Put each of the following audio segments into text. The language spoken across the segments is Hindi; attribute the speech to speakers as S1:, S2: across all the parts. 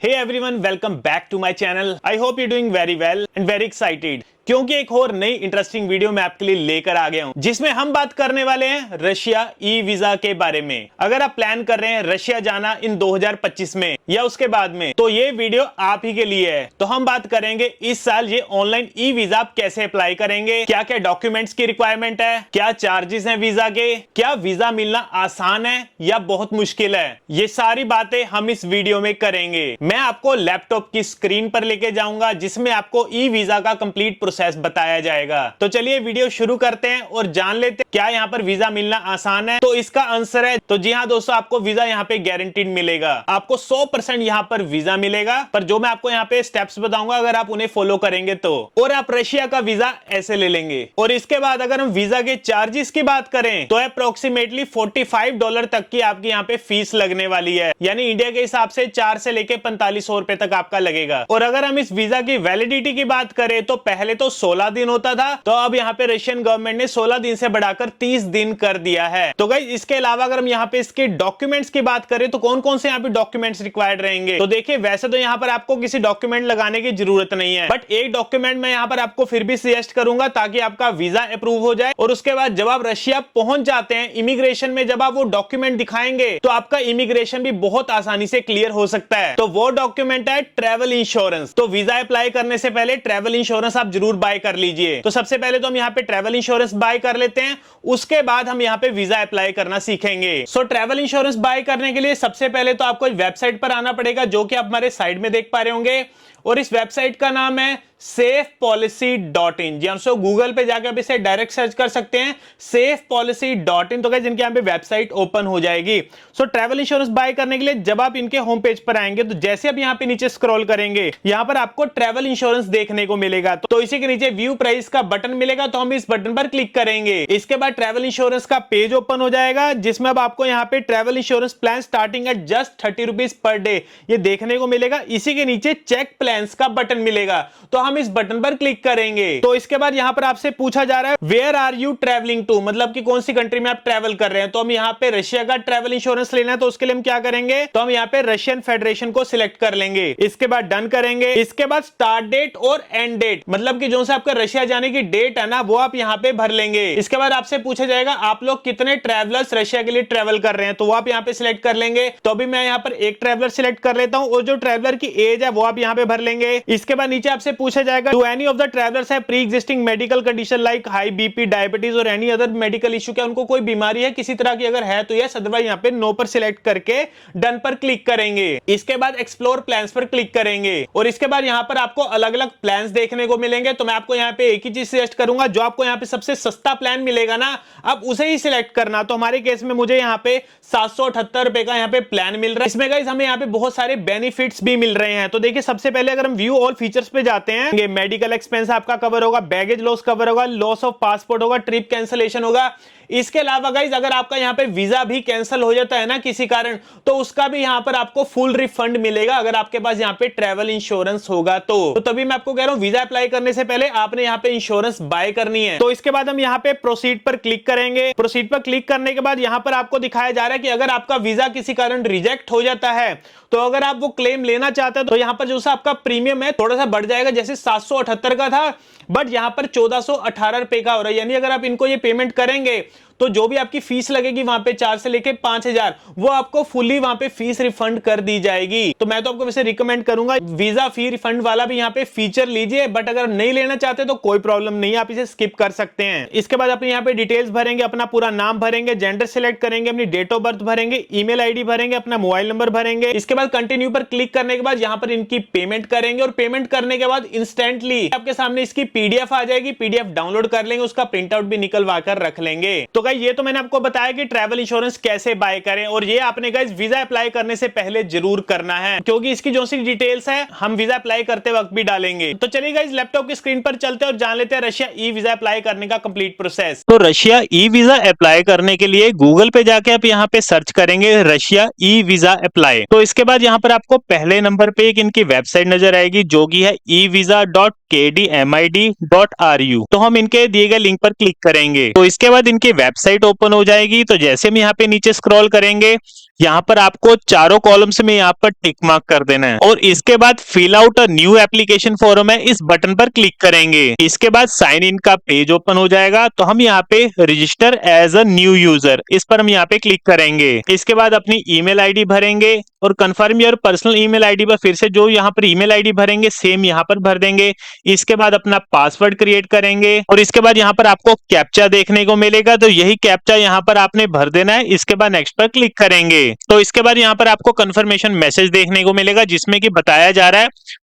S1: Hey everyone, welcome back to my channel. I hope you're doing very well and very excited. क्योंकि एक और नई इंटरेस्टिंग वीडियो मैं आपके लिए लेकर आ गया हूं जिसमें हम बात करने वाले हैं रशिया ई वीजा के बारे में। अगर आप प्लान कर रहे हैं रशिया जाना इन 2025 में या उसके बाद में, तो ये वीडियो आप ही के लिए है। तो हम बात करेंगे इस साल ये ऑनलाइन ई वीजा आप कैसे अप्लाई करेंगे, क्या क्या डॉक्यूमेंट्स की रिक्वायरमेंट है, क्या चार्जेस हैं वीजा के, क्या वीजा मिलना आसान है या बहुत मुश्किल है, ये सारी बातें हम इस वीडियो में करेंगे। मैं आपको लैपटॉप की स्क्रीन पर लेके जाऊंगा जिसमें आपको ई वीजा का कंप्लीट प्रोसेस बताया जाएगा। तो चलिए वीडियो शुरू करते हैं और जान लेते हैं क्या यहाँ पर वीजा मिलना आसान है। तो इसका आंसर है तो जी हाँ दोस्तों, आपको वीजा यहाँ पे गारंटीड मिलेगा। आपको 100% यहाँ पर वीजा मिलेगा, पर जो मैं आपको यहाँ पे स्टेप्स बताऊंगा अगर आप उन्हें फॉलो करेंगे तो, और आप रशिया का वीजा ऐसे ले लेंगे। और इसके बाद अगर हम वीजा के चार्जेस की बात करें तो अप्रोक्सीमेटली $45 तक की आपकी यहाँ पे फीस लगने वाली है, यानी इंडिया के हिसाब से 4 से लेके 4500 रुपए तक आपका लगेगा। और अगर हम इस वीजा की वैलिडिटी की बात करें तो पहले तो 16 दिन होता था, तो अब यहाँ पे रशियन गवर्नमेंट ने 16 दिन से बढ़ाकर 30 दिन कर दिया है। तो गाइस इसके अलावा अगर हम यहाँ पे इसके डॉक्यूमेंट्स की बात करें तो कौन कौन से यहाँ पे डॉक्यूमेंट्स रिक्वायर्ड रहेंगे, तो देखिए वैसे तो यहाँ पर आपको किसी डॉक्यूमेंट लगाने की जरूरत नहीं है, बट एक डॉक्यूमेंट मैं यहाँ पर आपको फिर भी सजेस्ट करूंगा ताकि आपका वीजा अप्रूव हो जाए। और उसके बाद जब आप रशिया पहुंच जाते हैं इमिग्रेशन में, जब आप वो डॉक्यूमेंट दिखाएंगे तो आपका इमिग्रेशन भी बहुत आसानी से क्लियर हो सकता है। तो वो डॉक्यूमेंट है ट्रेवल इंश्योरेंस। तो वीजा अप्लाई करने से पहले ट्रेवल इंश्योरेंस आप जरूर बाय कर लीजिए। तो सबसे पहले तो हम यहाँ पे ट्रेवल इंश्योरेंस बाय कर लेते हैं, उसके बाद हम यहाँ पे वीजा अप्लाई करना सीखेंगे। सो ट्रेवल इंश्योरेंस बाय करने के लिए सबसे पहले तो आपको वेबसाइट पर आना पड़ेगा, जो कि आप हमारे साइड में देख पा रहे होंगे। और इस वेबसाइट का नाम है safepolicy.in। जी हम सो गूगल पे जाकर आप इसे डायरेक्ट सर्च कर सकते हैं safepolicy.in। तो गाइस इनके यहाँ पे वेबसाइट ओपन हो जाएगी। सो ट्रैवल इंश्योरेंस बाय करने के लिए जब आप इनके होम पेज पर आएंगे तो जैसे आप यहाँ पे नीचे स्क्रॉल करेंगे यहाँ पर आपको ट्रैवल इंश्योरेंस देखने को मिलेगा। तो इसी के नीचे व्यू प्राइस का बटन मिलेगा, तो हम इस बटन पर क्लिक करेंगे। इसके बाद ट्रैवल इंश्योरेंस का पेज ओपन हो जाएगा जिसमें अब आपको यहाँ पे travel insurance plan starting at just 30 rupees per day ये देखने को मिलेगा। इसी के नीचे चेक प्लान्स का बटन मिलेगा, तो हम इस बटन पर क्लिक करेंगे। तो इसके बाद यहां पर आपसे पूछा जा रहा है where are you travelling to, मतलब कि कौन सी कंट्री में आप ट्रैवल कर रहे हैं। तो हम यहाँ पे रशिया का ट्रैवल इंश्योरेंस लेना है, तो उसके लिए हम क्या करेंगे, तो हम यहाँ पे रशियन फेडरेशन को सिलेक्ट कर लेंगे। इसके बाद डन करेंगे। इसके बाद स्टार्ट डेट और एंड डेट, मतलब कि जो से आपका रशिया जाने की डेट है ना, वो आप यहाँ पे भर लेंगे। इसके बाद आपसे पूछा जाएगा आप लोग कितने ट्रैवलर्स रशिया के लिए ट्रैवल कर रहे हैं, तो वो आप यहाँ पे सिलेक्ट कर लेंगे। तो अभी मैं यहाँ पर एक ट्रैवलर सिलेक्ट कर लेता हूँ, और जो ट्रैवलर की एज है वो आप यहाँ पे भर लेंगे। इसके बाद नीचे आपसे पूछा जाएगा do any of the travellers have pre existing medical condition like high BP, diabetes और एनी अदर मेडिकल इशू, क्या उनको कोई बीमारी है किसी तरह की, अगर है तो यस, अदरवाइज यहाँ पे नो पर सिलेक्ट करके डन पर क्लिक करेंगे। इसके बाद एक्सप्लोर प्लान्स पर क्लिक करेंगे, और इसके बाद यहाँ पर आपको अलग अलग प्लान्स देखने को मिलेंगे। तो मैं आपको यहाँ पे एक ही चीज सजेस्ट करूंगा, जो आपको यहाँ पे सबसे सस्ता प्लान मिलेगा ना, आप उसे ही सिलेक्ट करना। तो हमारे केस में मुझे यहाँ पे 778 रुपए का यहाँ पे प्लान मिल रहा है। इसमें गाइस हमें यहाँ पे बहुत सारे बेनिफिट्स भी मिल रहे हैं। तो देखिए सबसे पहले अगर हम व्यू ऑल फीचर्स पे जाते हैं, मेडिकल एक्सपेंस आपका कवर होगा, बैगेज लॉस कवर होगा, लॉस ऑफ पासपोर्ट होगा, ट्रिप कैंसिलेशन होगा। इसके अलावा गाइस अगर आपका यहाँ पे वीजा भी कैंसिल हो जाता है ना किसी कारण, तो उसका भी यहाँ पर आपको फुल रिफंड मिलेगा अगर आपके पास यहाँ पे ट्रैवल इंश्योरेंस होगा। तो तभी मैं आपको कह रहा हूँ वीजा अप्लाई करने से पहले आपने यहाँ पे इंश्योरेंस बाय करनी है। तो इसके बाद हम यहाँ पे प्रोसीड पर क्लिक करेंगे। प्रोसीड पर क्लिक करने के बाद यहाँ पर आपको दिखाया जा रहा है कि अगर आपका वीजा किसी कारण रिजेक्ट हो जाता है, तो अगर आप वो क्लेम लेना चाहते हैं तो यहाँ पर जो सा आपका प्रीमियम है थोड़ा सा बढ़ जाएगा। जैसे 778 का था, बट यहाँ पर 1418 रुपए का हो रहा है। यानी अगर आप इनको ये पेमेंट करेंगे तो जो भी आपकी फीस लगेगी वहां पे 4 से लेके 5000, वो आपको फुली वहां पे फीस रिफंड कर दी जाएगी। तो मैं तो आपको वैसे रिकमेंड करूंगा वीजा फी रिफंड वाला भी यहाँ पे फीचर लीजिए, बट अगर नहीं लेना चाहते तो कोई प्रॉब्लम नहीं है, आप इसे स्किप कर सकते हैं। इसके बाद अपने यहाँ पे डिटेल्स भरेंगे, अपना पूरा नाम भरेंगे, जेंडर सिलेक्ट करेंगे, अपनी डेट ऑफ बर्थ भरेंगे, ईमेल आईडी भरेंगे, अपना मोबाइल नंबर भरेंगे। इसके बाद कंटिन्यू पर क्लिक करने के बाद यहाँ पर इनकी पेमेंट करेंगे, और पेमेंट करने के बाद इंस्टेंटली आपके सामने इसकी पीडीएफ आ जाएगी। पीडीएफ डाउनलोड कर लेंगे, उसका प्रिंट आउट भी निकलवा कर रख लेंगे। तो गाइस ये तो मैंने आपको बताया कि ट्रैवल इंश्योरेंस कैसे बाय करें, और ये आपने गाइस वीजा अप्लाई करने से पहले जरूर करना है, क्योंकि इसकी जो सी डिटेल्स है हम वीजा अप्लाई करते वक्त भी डालेंगे। तो चलिए गाइस लैपटॉप की स्क्रीन पर चलते हैं और जान लेते हैं रशिया ई वीजा अप्लाई करने का कंप्लीट प्रोसेस। तो रशिया ई वीजा अप्लाई करने के लिए गूगल पे जाके आप यहाँ पे सर्च करेंगे रशिया ई वीजा अप्लाई। तो इसके बाद यहाँ पर आपको पहले नंबर पे एक इनकी वेबसाइट नजर आएगी, जो की है evisa.kdmid.ru। तो हम इनके दिए गए लिंक पर क्लिक करेंगे। तो इसके बाद इनकी वेबसाइट ओपन हो जाएगी। तो जैसे हम यहाँ पे नीचे स्क्रॉल करेंगे यहाँ पर आपको चारों कॉलम्स में यहाँ पर टिक मार्क कर देना है और इसके बाद fill out a new application form है, इस बटन पर क्लिक करेंगे। इसके बाद साइन इन का पेज ओपन हो जाएगा, तो हम यहाँ पे register as a new user, इस पर हम यहाँ पे क्लिक करेंगे। इसके बाद अपनी ईमेल आईडी भरेंगे और confirm your personal email ID पर फिर से जो यहाँ पर ईमेल आईडी भरेंगे सेम यहाँ पर भर देंगे। इसके बाद अपना पासवर्ड क्रिएट करेंगे और इसके बाद यहाँ पर आपको कैप्चा देखने को मिलेगा, तो यही कैप्चा यहाँ पर आपने भर देना है। इसके बाद नेक्स्ट पर क्लिक करेंगे तो इसके बाद यहाँ पर आपको कंफर्मेशन मैसेज देखने को मिलेगा जिसमें कि बताया जा रहा है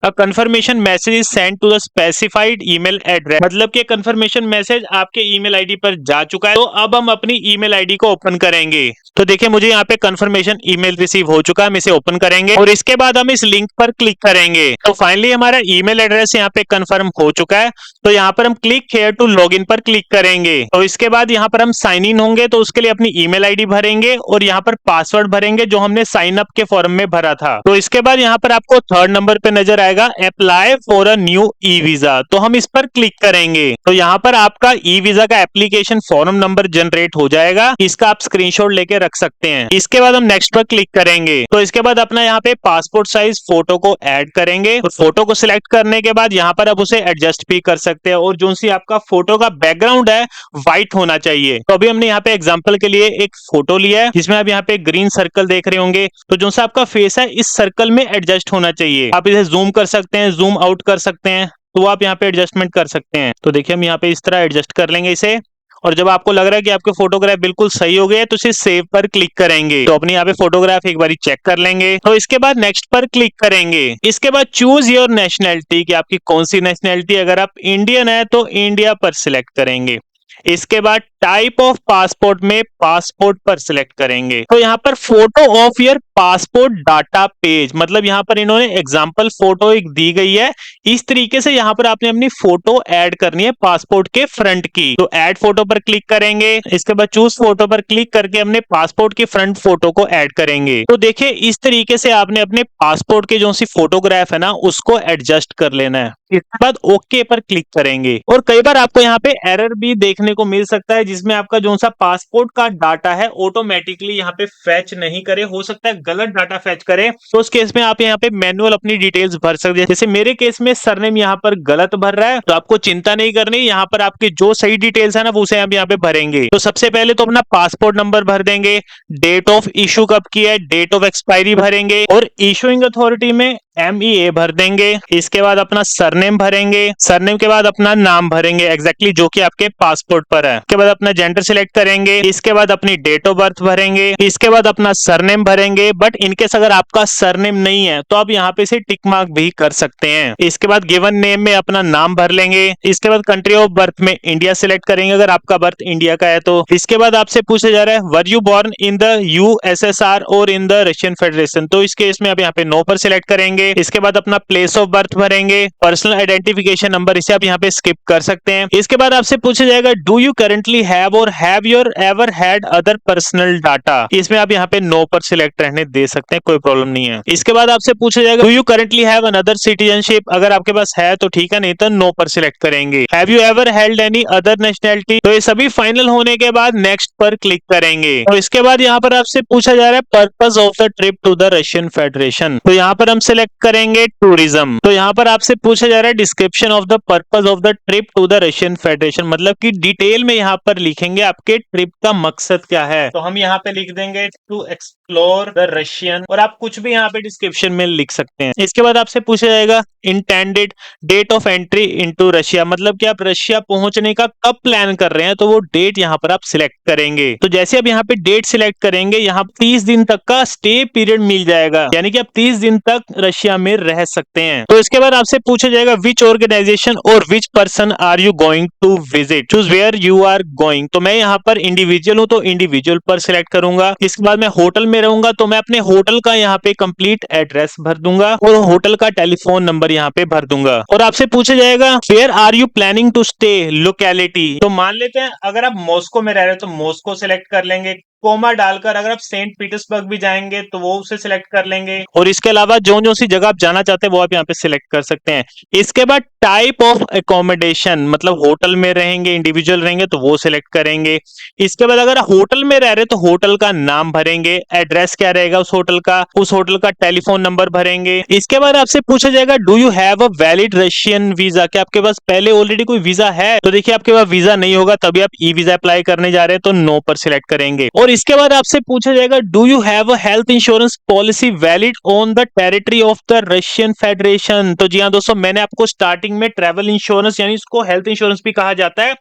S1: confirmation message is send to the specified email address, मतलब कि कंफर्मेशन मैसेज आपके ईमेल आईडी पर जा चुका है। तो अब हम अपनी ईमेल आईडी को ओपन करेंगे। तो देखिए मुझे यहाँ पे कंफर्मेशन ईमेल रिसीव हो चुका है, हम इसे ओपन करेंगे और इसके बाद हम इस लिंक पर क्लिक करेंगे। तो फाइनली हमारा ईमेल एड्रेस यहाँ पे कंफर्म हो चुका है। तो यहाँ पर हम क्लिक हियर टू लॉगिन पर क्लिक करेंगे। तो इसके बाद यहाँ पर हम साइन इन होंगे, तो उसके लिए अपनी ईमेल आईडी भरेंगे और यहाँ पर पासवर्ड भरेंगे जो हमने साइन अप के फॉर्म में भरा था। तो इसके बाद यहाँ पर आपको थर्ड नंबर पे नजर आएगा apply for a new e visa, तो हम इस पर क्लिक करेंगे। तो यहाँ पर आपका ई वीजा का एप्लीकेशन फॉर्म नंबर जनरेट हो जाएगा, इसका आप स्क्रीनशॉट लेके रख सकते हैं। इसके बाद हम नेक्स्ट पर क्लिक करेंगे। तो इसके बाद अपना यहाँ पे पासपोर्ट साइज फोटो को ऐड करेंगे और फोटो को सिलेक्ट करने के बाद यहाँ पर आप उसे एडजस्ट भी कर सकते हैं और जो सी आपका फोटो का बैकग्राउंड है व्हाइट होना चाहिए। तो अभी हमने यहाँ पे एग्जांपल के लिए एक फोटो लिया है जिसमें आप यहाँ पे ग्रीन सर्कल देख रहे होंगे, तो जो सा आपका फेस है इस सर्कल में एडजस्ट होना चाहिए। आप इसे जूम कर सकते हैं, जूम आउट कर सकते हैं, तो आप यहाँ पे एडजस्टमेंट कर सकते हैं। तो देखिए हम यहाँ पे इस तरह एडजस्ट कर लेंगे इसे और जब आपको लग रहा है कि आपके फोटोग्राफ बिल्कुल सही हो गए तो इसे सेव पर क्लिक करेंगे। तो अपनी यहाँ पे फोटोग्राफ एक बार चेक कर लेंगे। तो इसके बाद नेक्स्ट पर क्लिक करेंगे। इसके बाद चूज योर नेशनैलिटी कि आपकी कौन सी नेशनैलिटी, अगर आप इंडियन है तो इंडिया पर सिलेक्ट करेंगे। इसके बाद टाइप ऑफ पासपोर्ट में पासपोर्ट पर सिलेक्ट करेंगे। तो यहाँ पर photo of your passport data page, मतलब यहाँ पर इन्होंने एग्जांपल फोटो एक दी गई है, इस तरीके से यहाँ पर आपने अपनी फोटो ऐड करनी है पासपोर्ट के फ्रंट की। तो ऐड फोटो पर क्लिक करेंगे। इसके बाद चूज फोटो पर क्लिक करके अपने पासपोर्ट की फ्रंट फोटो को ऐड करेंगे। तो देखिए इस तरीके से आपने अपने पासपोर्ट के जो सी फोटोग्राफ है ना उसको एडजस्ट कर लेना है। इसके बाद ओके पर क्लिक करेंगे और कई बार आपको यहाँ पे एरर भी देखने को मिल सकता है जिसमें आपका जो सा पासपोर्ट का डाटा है ऑटोमेटिकली यहाँ पे फैच नहीं करे, हो सकता है गलत डाटा फैच करे। तो उस केस में आप यहाँ पे मैनुअल अपनी डिटेल्स भर सकते हैं। जैसे मेरे केस में सरनेम यहाँ पर गलत भर रहा है, तो आपको चिंता नहीं करनी, यहाँ पर आपके जो सही डिटेल्स है ना वो उसे आप यहाँ पे भरेंगे। तो सबसे पहले तो अपना पासपोर्ट नंबर भर देंगे, डेट ऑफ इशू कब की है, डेट ऑफ एक्सपायरी भरेंगे और इशूइंग अथॉरिटी में MEA भर देंगे। इसके बाद अपना सरनेम भरेंगे, सरनेम के बाद अपना नाम भरेंगे एग्जैक्टली जो कि आपके पासपोर्ट पर है। इसके बाद अपना जेंडर सिलेक्ट करेंगे। इसके बाद अपनी डेट ऑफ बर्थ भरेंगे। इसके बाद अपना सरनेम भरेंगे, बट इनकेस अगर आपका सरनेम नहीं है तो आप यहाँ पे से टिक मार्क भी कर सकते हैं। इसके बाद गिवन नेम में अपना नाम भर लेंगे। इसके बाद कंट्री ऑफ बर्थ में इंडिया सिलेक्ट करेंगे अगर आपका बर्थ इंडिया का है तो। इसके बाद आपसे पूछा जा रहा है were you born in the USSR और इन द रशियन फेडरेशन, तो इस केस में आप यहाँ पे नो पर सिलेक्ट करेंगे। इसके बाद अपना प्लेस ऑफ बर्थ भरेंगे, पर्सनल आइडेंटिफिकेशन नंबर इसे आप यहाँ पे स्किप कर सकते हैं। इसके बाद आपसे पूछा जाएगा डू यू करंटली हैव और have your ever had other personal data, इसमें आप यहाँ पे नो पर सिलेक्ट रहने दे सकते हैं, कोई प्रॉब्लम नहीं है। इसके बाद आपसे पूछा जाएगा do you currently have another citizenship, अगर आपके पास है तो ठीक है, नहीं तो नो पर सिलेक्ट करेंगे। Have you ever held any other nationality, तो ये सभी फाइनल होने के बाद नेक्स्ट पर क्लिक करेंगे। और इसके बाद यहाँ पर आपसे पूछा जा रहा है purpose of the trip to the Russian Federation, तो यहाँ पर हम सिलेक्ट करेंगे टूरिज्म। तो यहाँ पर आपसे पूछा जा रहा है description of the purpose of the trip to the Russian Federation, मतलब कि डिटेल में यहाँ पर लिखेंगे आपके ट्रिप का मकसद क्या है। तो हम यहाँ पे लिख देंगे टू एक्सप्लोर द रशियन, और आप कुछ भी यहाँ पे डिस्क्रिप्शन में लिख सकते हैं। इसके बाद आपसे पूछा जाएगा intended date of entry into Russia, मतलब कि आप रशिया पहुंचने का कब प्लान कर रहे हैं, तो वो डेट यहाँ पर आप सिलेक्ट करेंगे। तो जैसे आप यहाँ पे डेट सिलेक्ट करेंगे यहाँ 30 दिन तक का स्टे पीरियड मिल जाएगा, यानी कि आप 30 दिन तक रशिया में रह सकते हैं। तो इसके बाद आपसे पूछा जाएगा विच ऑर्गेनाइजेशन और which person are you going to visit, choose where you are going, तो मैं यहाँ पर इंडिविजुअल हूँ तो इंडिविजुअल पर सिलेक्ट करूंगा। इसके बाद मैं होटल में रहूंगा तो मैं अपने होटल का यहाँ पे कंप्लीट एड्रेस भर दूंगा और होटल का टेलीफोन नंबर यहाँ पे भर दूंगा। और आपसे पूछा जाएगा where are you planning to stay locality, तो मान लेते हैं अगर आप मॉस्को में रह रहे हो तो मॉस्को सिलेक्ट कर लेंगे, कोमा डालकर अगर आप सेंट पीटर्सबर्ग भी जाएंगे तो वो उसे सिलेक्ट कर लेंगे। और इसके अलावा जो जो सी जगह आप जाना चाहते हैं वो आप यहाँ पे सिलेक्ट कर सकते हैं। इसके बाद टाइप ऑफ एकोमोडेशन, मतलब होटल में रहेंगे, इंडिविजुअल रहेंगे तो वो सिलेक्ट करेंगे। इसके बाद अगर होटल में रह रहे तो होटल का नाम भरेंगे, एड्रेस क्या रहेगा उस होटल का टेलीफोन नंबर भरेंगे। इसके बाद आपसे पूछा जाएगा do you have a valid Russian visa, क्या आपके पास पहले ऑलरेडी कोई वीजा है? तो देखिए आपके पास वीजा नहीं होगा तभी आप ई वीजा अप्लाई करने जा रहे हैं तो नो पर सिलेक्ट करेंगे। और इसके बाद आपसे पूछा जाएगा do you have a health insurance policy valid on the territory of the Russian Federation. तो जी हाँ दोस्तों, मैंने आपको स्टार्टिंग में ट्रैवल इंश्योरेंस यानी इसको हेल्थ इंश्योरेंस भी कहा जाता है,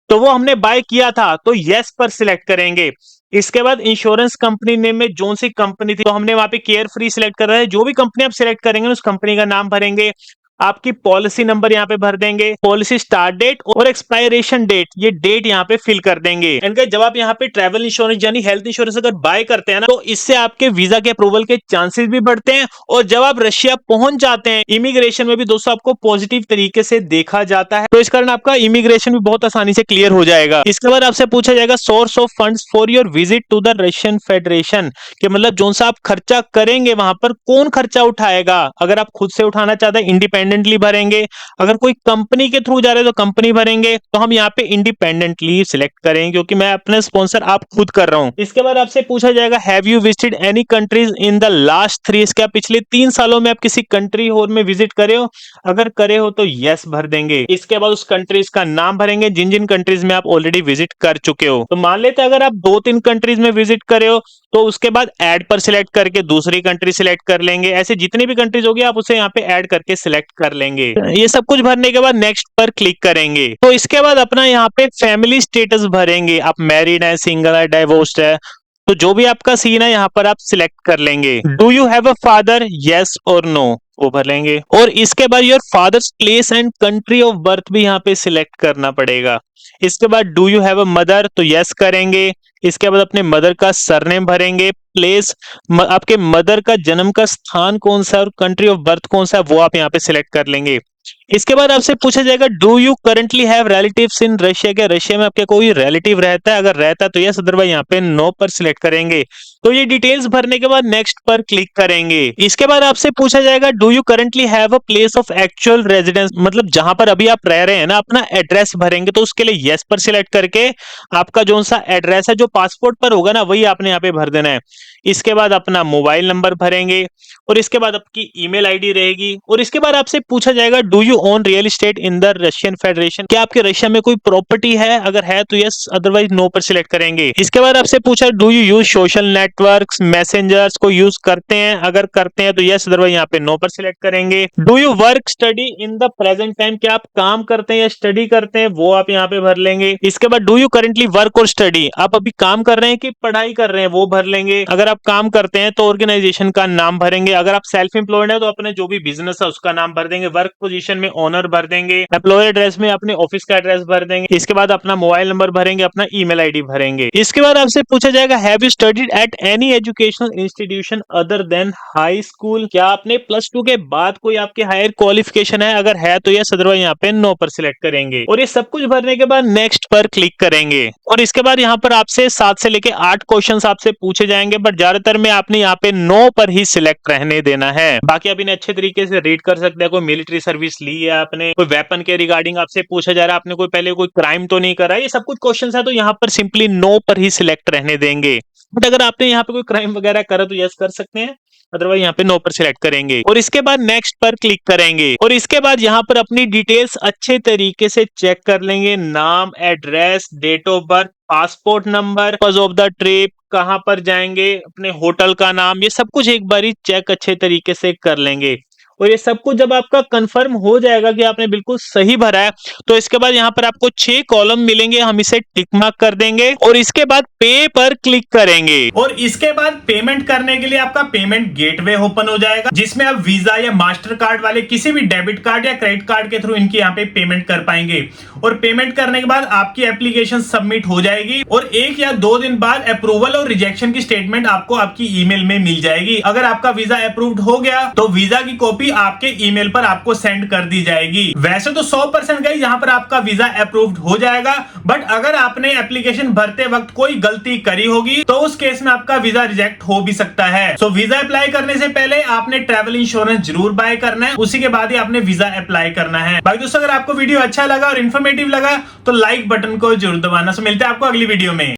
S1: तो वो हमने बाय किया था तो यस पर सिलेक्ट करेंगे। इसके बाद इंश्योरेंस कंपनी नेम में जो सी कंपनी थी तो हमने वहां पे केयर फ्री सिलेक्ट कर रहे हैं। जो भी कंपनी आप सिलेक्ट करेंगे उस कंपनी का नाम भरेंगे, आपकी पॉलिसी नंबर यहाँ पे भर देंगे, पॉलिसी स्टार्ट डेट और एक्सपायरेशन डेट, ये डेट यहाँ पे फिल कर देंगे। इनका जब आप यहाँ पे ट्रैवल इंश्योरेंस यानी हेल्थ इंश्योरेंस अगर बाय करते हैं ना तो इससे आपके वीजा के अप्रूवल के चांसेस भी बढ़ते हैं। और जब आप रशिया पहुंच जाते हैं इमिग्रेशन में भी दोस्तों आपको पॉजिटिव तरीके से देखा जाता है, तो इस कारण आपका इमिग्रेशन भी बहुत आसानी से क्लियर हो जाएगा। इसके बाद आपसे पूछा जाएगा source of funds for your visit to the Russian Federation, कि मतलब जो सा आप खर्चा करेंगे वहां पर कौन खर्चा उठाएगा। अगर आप खुद से उठाना चाहते हैं इंडिपेंडेंटली भरेंगे, अगर कोई कंपनी के थ्रू जा रहे हैं तो कंपनी भरेंगे। तो हम यहाँ पे इंडिपेंडेंटली सिलेक्ट करेंगे क्योंकि मैं अपने स्पॉन्सर आप खुद कर रहा हूँ। इसके बाद आपसे पूछा जाएगा have you visited any countries in the last 3 years, क्या पिछले 3 सालों में आप किसी कंट्री और में विजिट करे हो? अगर करे हो तो यस भर देंगे। इसके बाद उस कंट्रीज का नाम भरेंगे जिन जिन कंट्रीज में आप ऑलरेडी विजिट कर चुके हो। तो मान लेते हैं अगर आप 2-3 कंट्रीज में विजिट करे हो तो उसके बाद ऐड पर सिलेक्ट करके दूसरी कंट्री सिलेक्ट कर लेंगे। ऐसे जितनी भी कंट्रीज होगी आप उसे यहाँ पे ऐड करके सिलेक्ट कर लेंगे। ये सब कुछ भरने के बाद नेक्स्ट पर क्लिक करेंगे। तो इसके बाद अपना यहाँ पे फैमिली स्टेटस भरेंगे, आप मैरिड है, सिंगल है, डाइवोर्स्ड है, तो जो भी आपका सीन है यहाँ पर आप सिलेक्ट कर लेंगे। Do you have a father, yes और नो, वो भर लेंगे। और इसके बाद your fathers place and country of birth भी यहाँ पे सिलेक्ट करना पड़ेगा। इसके बाद do you have a mother, तो यस करेंगे। इसके बाद अपने मदर का सरनेम भरेंगे, प्लेस आपके मदर का जन्म का स्थान कौन सा और कंट्री ऑफ बर्थ कौन सा वो आप यहाँ पे सिलेक्ट कर लेंगे। इसके बाद आपसे पूछा जाएगा do you currently have relatives in Russia, क्या रशिया में आपके कोई रिलेटिव रहता है? अगर रहता है तो यस, अदरवाइज यहाँ पे नो पर सिलेक्ट करेंगे। तो ये डिटेल्स भरने के बाद नेक्स्ट पर क्लिक करेंगे। इसके बाद आपसे पूछा जाएगा do you currently have a place of actual residence, मतलब जहां पर अभी आप रह रहे हैं ना अपना एड्रेस भरेंगे। तो उसके लिए यस पर सिलेक्ट करके आपका जो सा एड्रेस है जो पासपोर्ट पर होगा ना वही आपने यहाँ पे भर देना है। इसके बाद अपना मोबाइल नंबर भरेंगे और इसके बाद आपकी ईमेल आईडी रहेगी। और इसके बाद आपसे पूछा जाएगा do you own real estate in the Russian federation, क्या आपके रशिया में कोई प्रॉपर्टी है? अगर है तो यस, अदरवाइज नो पर सिलेक्ट करेंगे। इसके बाद आपसे पूछा do you use social networks, messengers को यूज करते हैं? अगर करते हैं तो यस, अदरवाइज यहाँ पे नो पर सिलेक्ट करेंगे। Do you work study in the present time, क्या आप काम करते हैं या स्टडी करते हैं? वो आप यहाँ पे भर लेंगे। इसके बाद डू यू करेंटली वर्क और स्टडी, आप अभी काम कर रहे हैं कि पढ़ाई कर रहे हैं वो भर लेंगे। अगर आप काम करते हैं तो ऑर्गेनाइजेशन का नाम भरेंगे। अगर आप सेल्फ एम्प्लॉयड है तो अपने जो भी बिजनेस है उसका नाम भर देंगे। वर्क पोजीशन में ओनर भर देंगे। एम्प्लॉयर एड्रेस में अपने ऑफिस का एड्रेस भर देंगे। इसके बाद अपना मोबाइल नंबर भरेंगे, अपना ईमेल आईडी भरेंगे। इसके बाद आपसे पूछा जाएगा have you studied at any educational institution other than high school, क्या आपने +2 के बाद कोई आपके हायर क्वालिफिकेशन है? अगर है तो यस, अदरवाइज यहाँ पे नो पर सिलेक्ट करेंगे। और ये सब कुछ भरने के बाद नेक्स्ट पर क्लिक करेंगे। और इसके बाद यहाँ पर आपसे 7 से लेके 8 क्वेश्चंस आपसे पूछे जाएंगे, बट ज्यादातर में आपने यहाँ पे नो पर ही सिलेक्ट रहने देना है। बाकी आप इन्हें अच्छे तरीके से रीड कर सकते हैं। कोई मिलिट्री सर्विस ली है आपने, कोई वेपन के रिगार्डिंग आपसे पूछा जा रहा है, आपने कोई पहले कोई क्राइम तो नहीं करा, ये सब कुछ क्वेश्चन है तो यहाँ पर सिंपली नो पर ही सिलेक्ट रहने देंगे। बट अगर आपने यहाँ पे कोई क्राइम वगैरह करा तो यस कर सकते हैं, अदरवाइज यहाँ पे नो पर सिलेक्ट करेंगे। और इसके बाद नेक्स्ट पर क्लिक करेंगे। और इसके बाद यहाँ पर अपनी डिटेल्स अच्छे तरीके से चेक कर लेंगे, नाम, address, date of birth, passport number, purpose of the trip, कहां पर जाएंगे, अपने होटल का नाम, ये सब कुछ एक बारी चेक अच्छे तरीके से कर लेंगे। और ये सब कुछ जब आपका कंफर्म हो जाएगा कि आपने बिल्कुल सही भरा है तो इसके बाद यहाँ पर आपको 6 कॉलम मिलेंगे, हम इसे टिक मार्क कर देंगे और इसके बाद पे पर क्लिक करेंगे। और इसके बाद पेमेंट करने के लिए आपका पेमेंट गेटवे ओपन हो जाएगा जिसमें आप वीजा या मास्टर कार्ड वाले किसी भी डेबिट कार्ड या क्रेडिट कार्ड के थ्रू इनकी यहाँ पे पेमेंट कर पाएंगे। और पेमेंट करने के बाद आपकी एप्लीकेशन सबमिट हो जाएगी और 1 या 2 दिन बाद अप्रूवल और रिजेक्शन की स्टेटमेंट आपको आपकी ईमेल में मिल जाएगी। अगर आपका वीजा अप्रूव्ड हो गया तो वीजा की कॉपी कॉपी आपके ईमेल पर आपको सेंड कर दी जाएगी। वैसे तो 100% गाइस यहाँ पर आपका वीजा अप्रूव्ड हो जाएगा, बट अगर आपने एप्लीकेशन भरते वक्त कोई गलती करी होगी तो उस केस में आपका वीजा रिजेक्ट हो भी सकता है। सो वीजा अप्लाई करने से पहले आपने ट्रैवल इंश्योरेंस जरूर बाय करना है, उसी के बाद ही आपने वीजा अप्लाई करना है। भाई दोस्तों, अगर आपको वीडियो अच्छा लगा और इन्फॉर्मेटिव लगा तो लाइक बटन को जरूर दबाना। सो मिलते हैं आपको अगली वीडियो में।